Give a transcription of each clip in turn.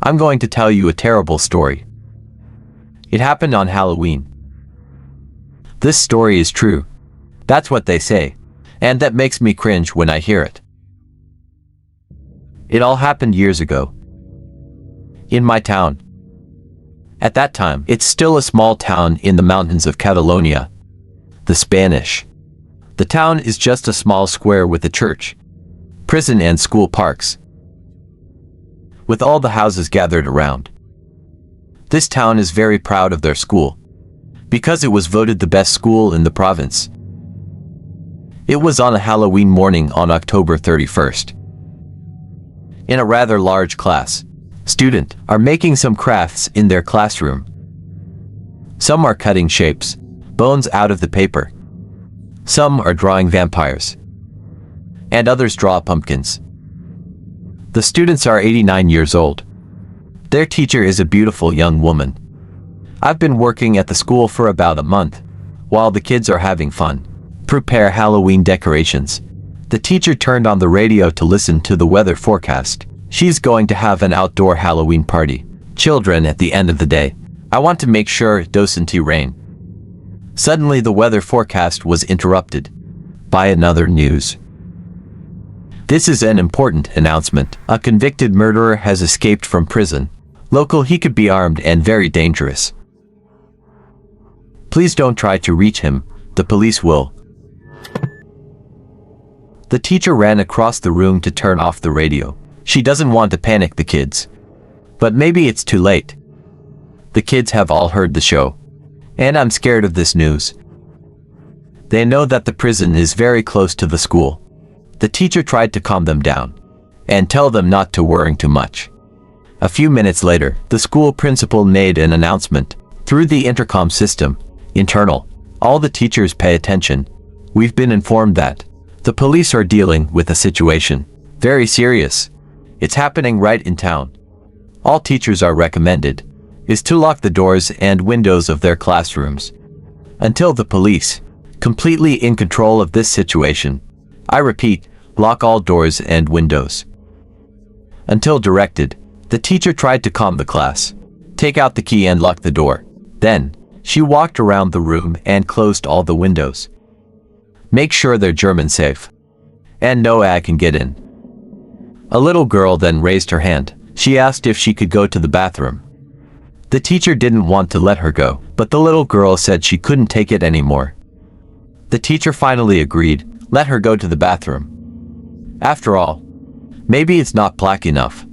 I'm going to tell you a terrible story. It happened on Halloween. This story is true. That's what they say, and that makes me cringe when I hear it. It all happened years ago. In my town. At that time, it's still a small town in the mountains of Catalonia. The Spanish. The town is just a small square with a church, prison and school parks, with all the houses gathered around. This town is very proud of their school, because it was voted the best school in the province. It was on a Halloween morning on October 31st. In a rather large class, students are making some crafts in their classroom. Some are cutting shapes, bones out of the paper. Some are drawing vampires. And others draw pumpkins. The students are 89 years old. Their teacher is a beautiful young woman. I've been working at the school for about a month, while the kids are having fun. Prepare Halloween decorations. The teacher turned on the radio to listen to the weather forecast. She's going to have an outdoor Halloween party. Children, at the end of the day, I want to make sure it doesn't rain. Suddenly the weather forecast was interrupted by another news. This is an important announcement. A convicted murderer has escaped from prison. Local, he could be armed and very dangerous. Please don't try to reach him. The police will. The teacher ran across the room to turn off the radio. She doesn't want to panic the kids. But maybe it's too late. The kids have all heard the show. And I'm scared of this news. They know that the prison is very close to the school. The teacher tried to calm them down and tell them not to worry too much. A few minutes later, the school principal made an announcement through the intercom system. Internal. All the teachers pay attention. We've been informed that the police are dealing with a situation very serious. It's happening right in town. All teachers are recommended is to lock the doors and windows of their classrooms until the police completely in control of this situation. I repeat, lock all doors and windows. Until directed, the teacher tried to calm the class. Take out the key and lock the door. Then, she walked around the room and closed all the windows. Make sure they're German safe. And no ag can get in. A little girl then raised her hand. She asked if she could go to the bathroom. The teacher didn't want to let her go, but the little girl said she couldn't take it anymore. The teacher finally agreed, let her go to the bathroom. After all, maybe it's not black enough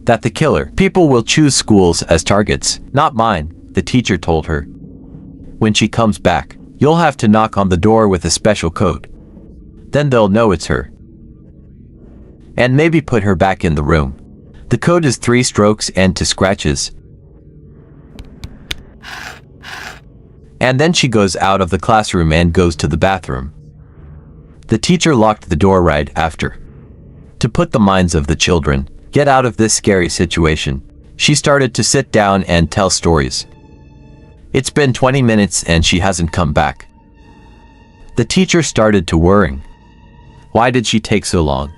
that the killer people will choose schools as targets, not mine, the teacher told her. When she comes back, you'll have to knock on the door with a special code. Then they'll know it's her. And maybe put her back in the room. The code is 3 strokes and 2 scratches. And then she goes out of the classroom and goes to the bathroom. The teacher locked the door right after. To put the minds of the children get out of this scary situation, she started to sit down and tell stories. It's been 20 minutes and she hasn't come back. The teacher started to worry. Why did she take so long?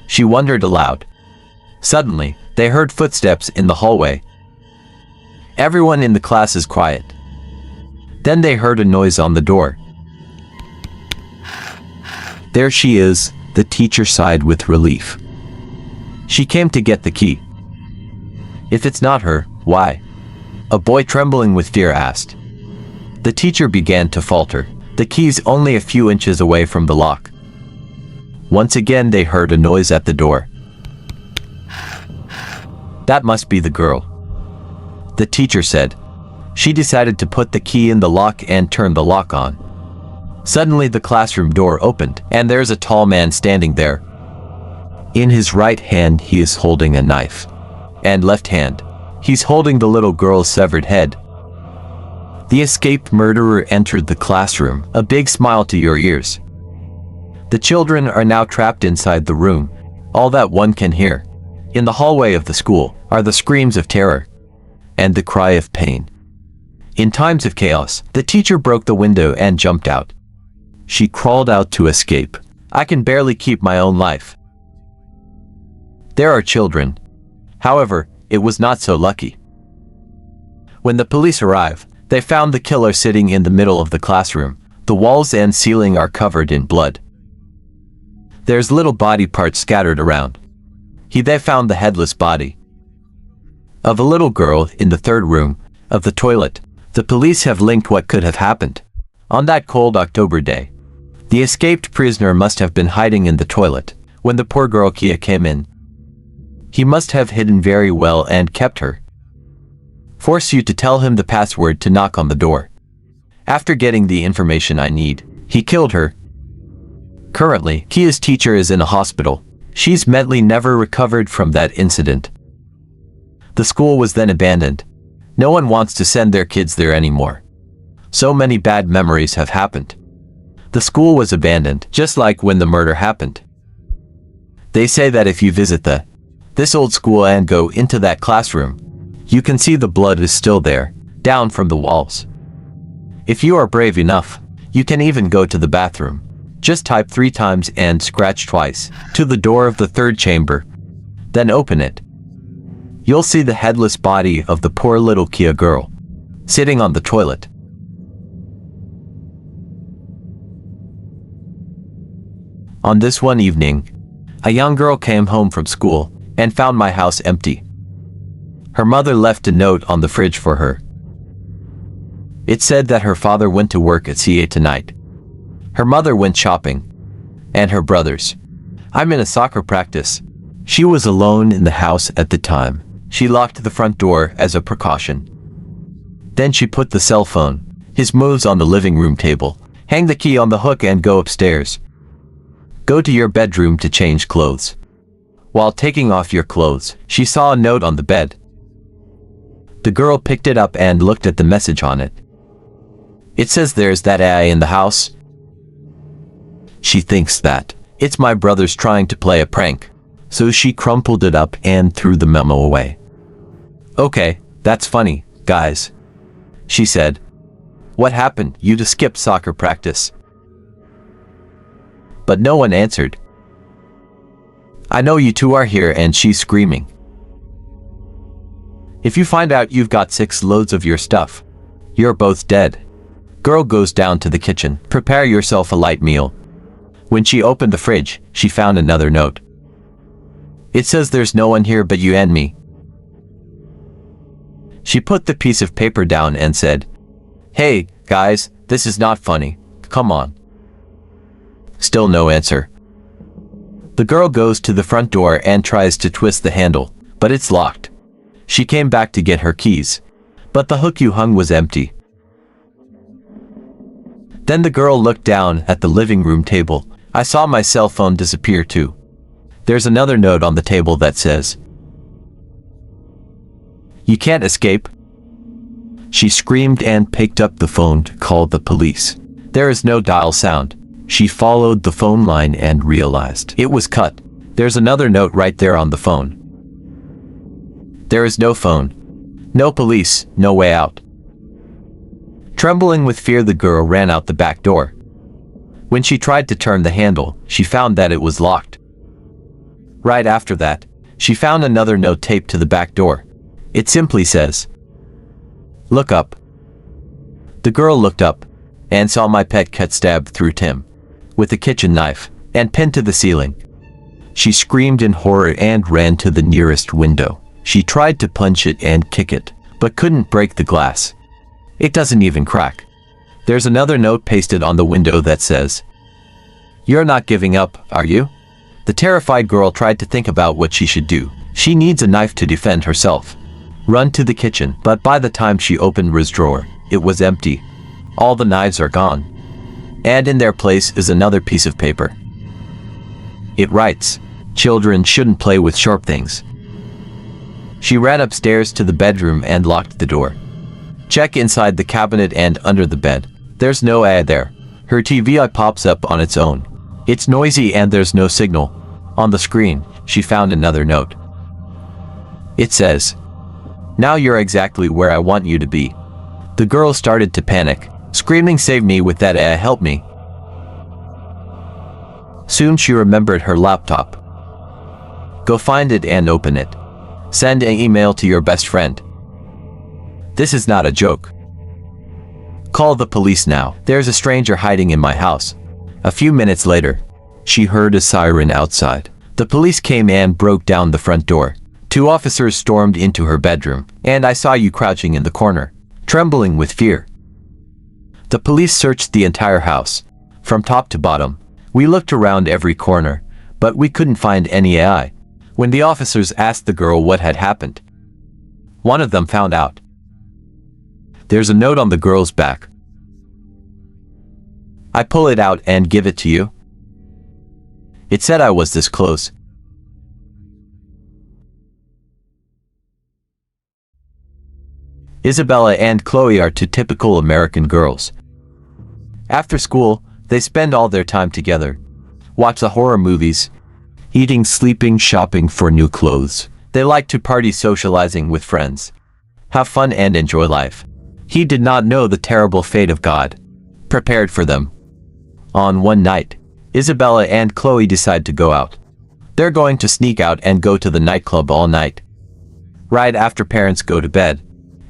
She wondered aloud. Suddenly, they heard footsteps in the hallway. Everyone in the class is quiet. Then they heard a noise on the door. There she is, the teacher sighed with relief. She came to get the key. If it's not her, why? A boy trembling with fear asked. The teacher began to falter. The key's only a few inches away from the lock. Once again they heard a noise at the door. That must be the girl, the teacher said. She decided to put the key in the lock and turn the lock on. Suddenly the classroom door opened, and there's a tall man standing there. In his right hand he is holding a knife, and left hand, he's holding the little girl's severed head. The escaped murderer entered the classroom, a big smile to your ears. The children are now trapped inside the room. All that one can hear, in the hallway of the school, are the screams of terror and the cry of pain. In times of chaos, the teacher broke the window and jumped out. She crawled out to escape. I can barely keep my own life. There are children. However, it was not so lucky. When the police arrive, they found the killer sitting in the middle of the classroom. The walls and ceiling are covered in blood. There's little body parts scattered around. They found the headless body of a little girl in the third room of the toilet. The police have linked what could have happened on that cold October day. The escaped prisoner must have been hiding in the toilet when the poor girl Kia came in. He must have hidden very well and kept her. Force you to tell him the password to knock on the door. After getting the information I need, he killed her. Currently, Kia's teacher is in a hospital. She's mentally never recovered from that incident. The school was then abandoned. No one wants to send their kids there anymore. So many bad memories have happened. The school was abandoned, just like when the murder happened. They say that if you visit this old school and go into that classroom, you can see the blood is still there, down from the walls. If you are brave enough, you can even go to the bathroom. Just type 3 times and scratch twice to the door of the third chamber. Then open it. You'll see the headless body of the poor little Kia girl, sitting on the toilet. On this one evening, a young girl came home from school and found my house empty. Her mother left a note on the fridge for her. It said that her father went to work at CA tonight. Her mother went shopping. And her brothers. I'm in a soccer practice. She was alone in the house at the time. She locked the front door as a precaution. Then she put the cell phone, his moves on the living room table, hang the key on the hook and go upstairs. Go to your bedroom to change clothes. While taking off your clothes, she saw a note on the bed. The girl picked it up and looked at the message on it. It says there's that AI in the house. She thinks that it's my brothers trying to play a prank, so she crumpled it up and threw the memo away. Okay, that's funny, guys, she said. What happened? You just skipped soccer practice. But no one answered. I know you two are here, and she's screaming. If you find out you've got 6 loads of your stuff, you're both dead. Girl goes down to the kitchen. Prepare yourself a light meal. When she opened the fridge, she found another note. It says there's no one here but you and me. She put the piece of paper down and said, Hey, guys, this is not funny. Come on. Still no answer. The girl goes to the front door and tries to twist the handle, but it's locked. She came back to get her keys, but the hook you hung was empty. Then the girl looked down at the living room table. I saw my cell phone disappear too. There's another note on the table that says, You can't escape. She screamed and picked up the phone to call the police. There is no dial sound. She followed the phone line and realized it was cut. There's another note right there on the phone. There is no phone. No police, no way out. Trembling with fear, the girl ran out the back door. When she tried to turn the handle, she found that it was locked. Right after that, she found another note taped to the back door. It simply says, Look up. The girl looked up and saw my pet cat stabbed through Tim with a kitchen knife and pinned to the ceiling. She screamed in horror and ran to the nearest window. She tried to punch it and kick it, but couldn't break the glass. It doesn't even crack. There's another note pasted on the window that says, You're not giving up, are you? The terrified girl tried to think about what she should do. She needs a knife to defend herself. Run to the kitchen, but by the time she opened Riz's drawer, it was empty. All the knives are gone. And in their place is another piece of paper. It writes, Children shouldn't play with sharp things. She ran upstairs to the bedroom and locked the door. Check inside the cabinet and under the bed. There's no AI there. Her TV pops up on its own. It's noisy and there's no signal. On the screen, she found another note. It says, Now you're exactly where I want you to be. The girl started to panic, screaming, Save me with that AI, help me. Soon she remembered her laptop. Go find it and open it. Send an email to your best friend. This is not a joke. Call the police now. There's a stranger hiding in my house. A few minutes later, she heard a siren outside. The police came and broke down the front door. 2 officers stormed into her bedroom, and I saw you crouching in the corner, trembling with fear. The police searched the entire house, from top to bottom. We looked around every corner, but we couldn't find any AI. When the officers asked the girl what had happened, one of them found out. There's a note on the girl's back. I pull it out and give it to you. It said I was this close. Isabella and Chloe are 2 typical American girls. After school, they spend all their time together. Watch the horror movies, eating, sleeping, shopping for new clothes. They like to party, socializing with friends, have fun and enjoy life. He did not know the terrible fate of God prepared for them. On one night, Isabella and Chloe decide to go out. They're going to sneak out and go to the nightclub all night. Right after parents go to bed,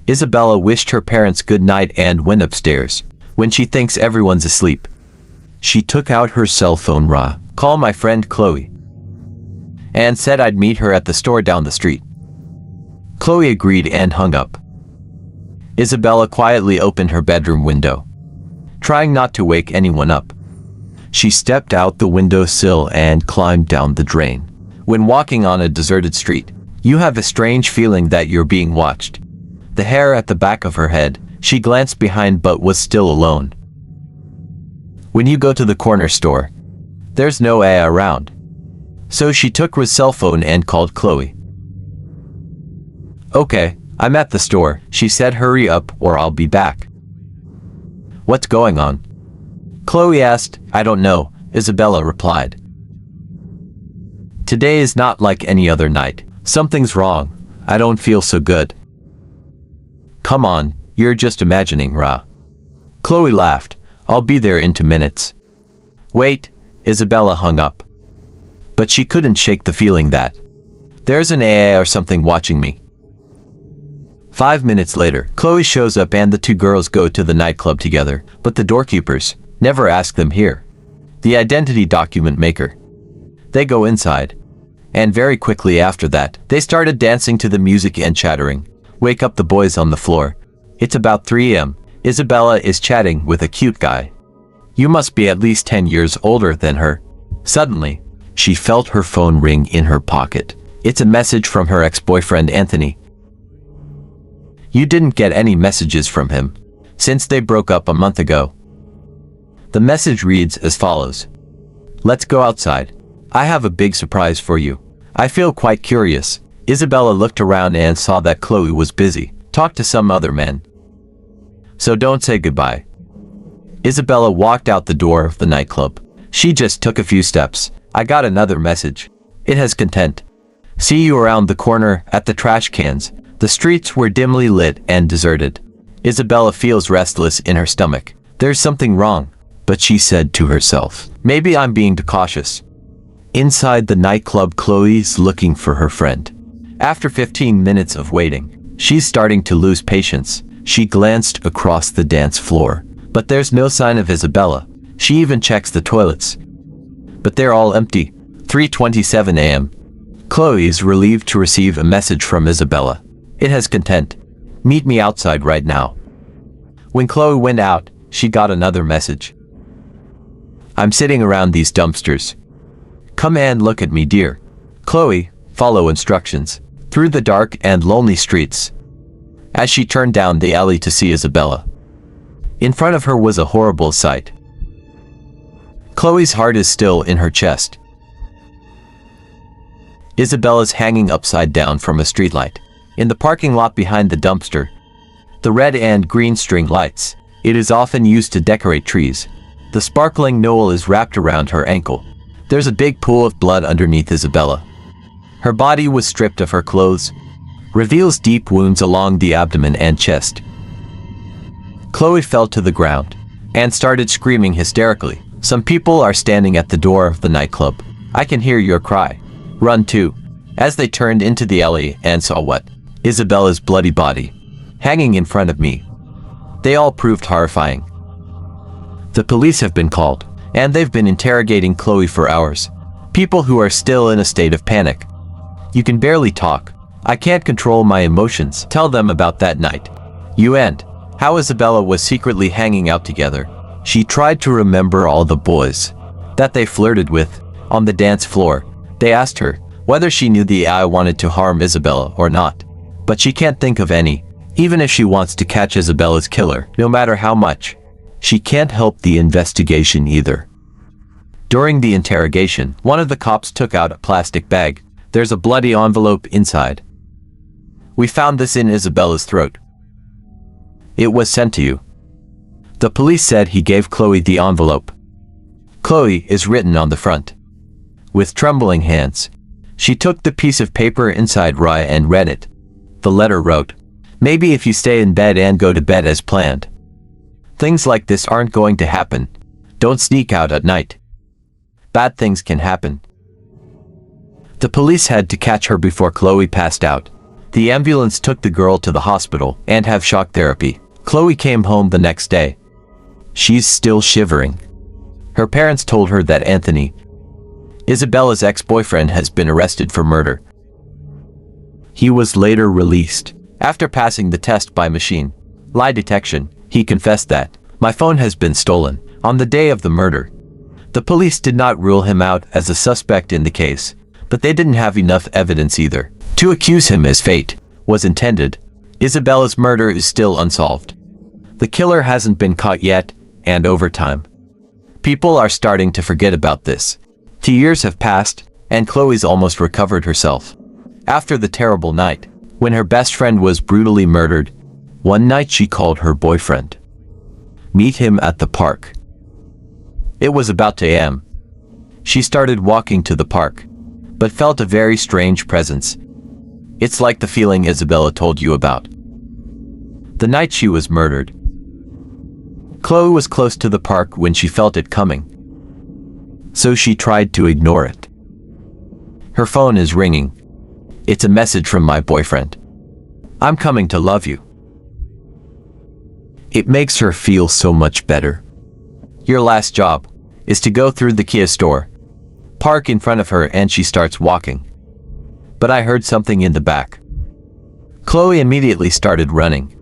Isabella wished her parents good night and went upstairs. When she thinks everyone's asleep, she took out her cell phone, called my friend Chloe, and said I'd meet her at the store down the street. Chloe agreed and hung up. Isabella quietly opened her bedroom window, trying not to wake anyone up. She stepped out the windowsill and climbed down the drain. When walking on a deserted street, you have a strange feeling that you're being watched. The hair at the back of her head, she glanced behind but was still alone. When you go to the corner store, there's no AI around. So she took her cell phone and called Chloe. Okay, I'm at the store, she said. Hurry up or I'll be back. What's going on? Chloe asked. I don't know, Isabella replied. Today is not like any other night. Something's wrong. I don't feel so good. Come on, you're just imagining, Chloe laughed. I'll be there in 2 minutes. Wait, Isabella hung up. But she couldn't shake the feeling that there's an AI or something watching me. 5 minutes later, Chloe shows up and the 2 girls go to the nightclub together, but the doorkeepers never ask them here. The identity document maker. They go inside, and very quickly after that, they started dancing to the music and chattering. Wake up the boys on the floor. It's about 3 a.m. Isabella is chatting with a cute guy. You must be at least 10 years older than her. Suddenly, she felt her phone ring in her pocket. It's a message from her ex-boyfriend Anthony. You didn't get any messages from him since they broke up a month ago. The message reads as follows. Let's go outside. I have a big surprise for you. I feel quite curious. Isabella looked around and saw that Chloe was busy, talked to some other men. So don't say goodbye. Isabella walked out the door of the nightclub. She just took a few steps. I got another message. It has content. See you around the corner at the trash cans. The streets were dimly lit and deserted. Isabella feels restless in her stomach. There's something wrong, but she said to herself, maybe I'm being too cautious. Inside the nightclub, Chloe's looking for her friend. After 15 minutes of waiting, she's starting to lose patience. She glanced across the dance floor, but there's no sign of Isabella. She even checks the toilets, but they're all empty. 3:27 a.m. Chloe is relieved to receive a message from Isabella. It has content. Meet me outside right now. When Chloe went out, she got another message. I'm sitting around these dumpsters. Come and look at me, dear. Chloe, follow instructions. Through the dark and lonely streets. As she turned down the alley to see Isabella, in front of her was a horrible sight. Chloe's heart is still in her chest. Isabella's hanging upside down from a streetlight. In the parking lot behind the dumpster, the red and green string lights. It is often used to decorate trees. The sparkling noel is wrapped around her ankle. There's a big pool of blood underneath Isabella. Her body was stripped of her clothes, reveals deep wounds along the abdomen and chest. Chloe fell to the ground and started screaming hysterically. Some people are standing at the door of the nightclub. I can hear your cry. Run too. as they turned into the alley and saw what? Isabella's bloody body, hanging in front of me. They all proved horrifying. The police have been called, and they've been interrogating Chloe for hours. People who are still in a state of panic. You can barely talk. I can't control my emotions. Tell them about that night. You and how Isabella was secretly hanging out together. She tried to remember all the boys that they flirted with on the dance floor. They asked her whether she knew the AI wanted to harm Isabella or not. But she can't think of any, even if she wants to catch Isabella's killer, no matter how much. She can't help the investigation either. During the interrogation, one of the cops took out a plastic bag. There's a bloody envelope inside. We found this in Isabella's throat. It was sent to you. The police said he gave Chloe the envelope. Chloe is written on the front. With trembling hands, she took the piece of paper inside Raya and read it. The letter wrote, "Maybe if you stay in bed and go to bed as planned. Things like this aren't going to happen. Don't sneak out at night. Bad things can happen." The police had to catch her before Chloe passed out. The ambulance took the girl to the hospital and have shock therapy. Chloe came home the next day. She's still shivering. Her parents told her that Anthony, Isabella's ex-boyfriend, has been arrested for murder. He was later released. After passing the test by machine lie detection, he confessed that, "My phone has been stolen on the day of the murder." The police did not rule him out as a suspect in the case, but they didn't have enough evidence either to accuse him as fate was intended. Isabella's murder is still unsolved. The killer hasn't been caught yet, and over time, people are starting to forget about this. 2 years have passed, and Chloe's almost recovered herself. After the terrible night, when her best friend was brutally murdered, one night she called her boyfriend. Meet him at the park. It was about 2 a.m. She started walking to the park, but felt a very strange presence. It's like the feeling Isabella told you about. The night she was murdered. Chloe was close to the park when she felt it coming, so she tried to ignore it. Her phone is ringing. It's a message from my boyfriend. "I'm coming to love you." It makes her feel so much better. Your last job is to go through the Kia store, park in front of her, and she starts walking. But I heard something in the back. Chloe immediately started running.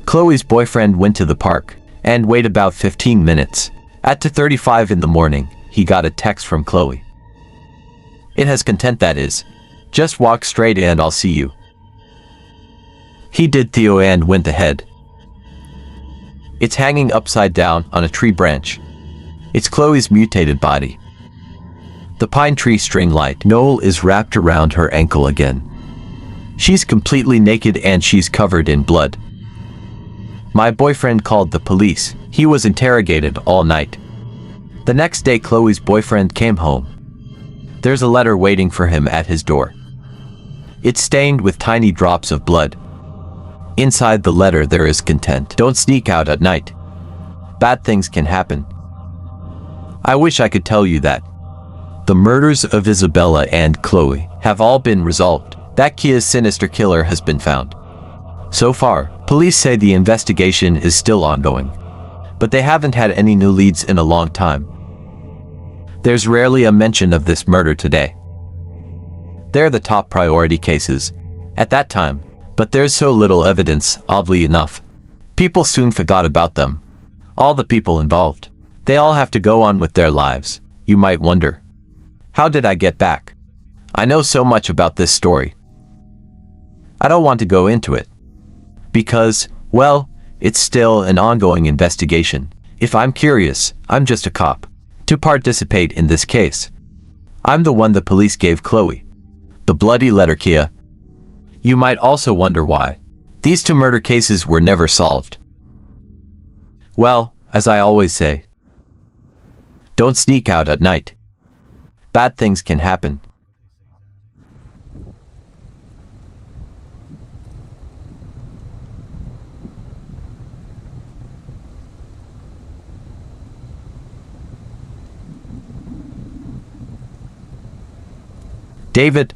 Chloe's boyfriend went to the park and waited about 15 minutes. At 2:35 in the morning, he got a text from Chloe. It has content that is, "Just walk straight and I'll see you." He did Theo and went ahead. It's hanging upside down on a tree branch. It's Chloe's mutated body. The pine tree string light Noel is wrapped around her ankle again. She's completely naked and she's covered in blood. My boyfriend called the police. He was interrogated all night. The next day Chloe's boyfriend came home. There's a letter waiting for him at his door. It's stained with tiny drops of blood. Inside the letter there is content. "Don't sneak out at night. Bad things can happen." I wish I could tell you that. The murders of Isabella and Chloe have all been resolved. That Kia's sinister killer has been found. So far, police say the investigation is still ongoing, but they haven't had any new leads in a long time. There's rarely a mention of this murder today. They're the top priority cases at that time, but there's so little evidence, oddly enough. People soon forgot about them. All the people involved. They all have to go on with their lives. You might wonder, how did I get back? I know so much about this story. I don't want to go into it. Because, well, it's still an ongoing investigation. If I'm curious, I'm just a cop. To participate in this case, I'm the one the police gave Chloe. The bloody letter Kia. You might also wonder why these 2 murder cases were never solved. Well, as I always say, don't sneak out at night. Bad things can happen. David,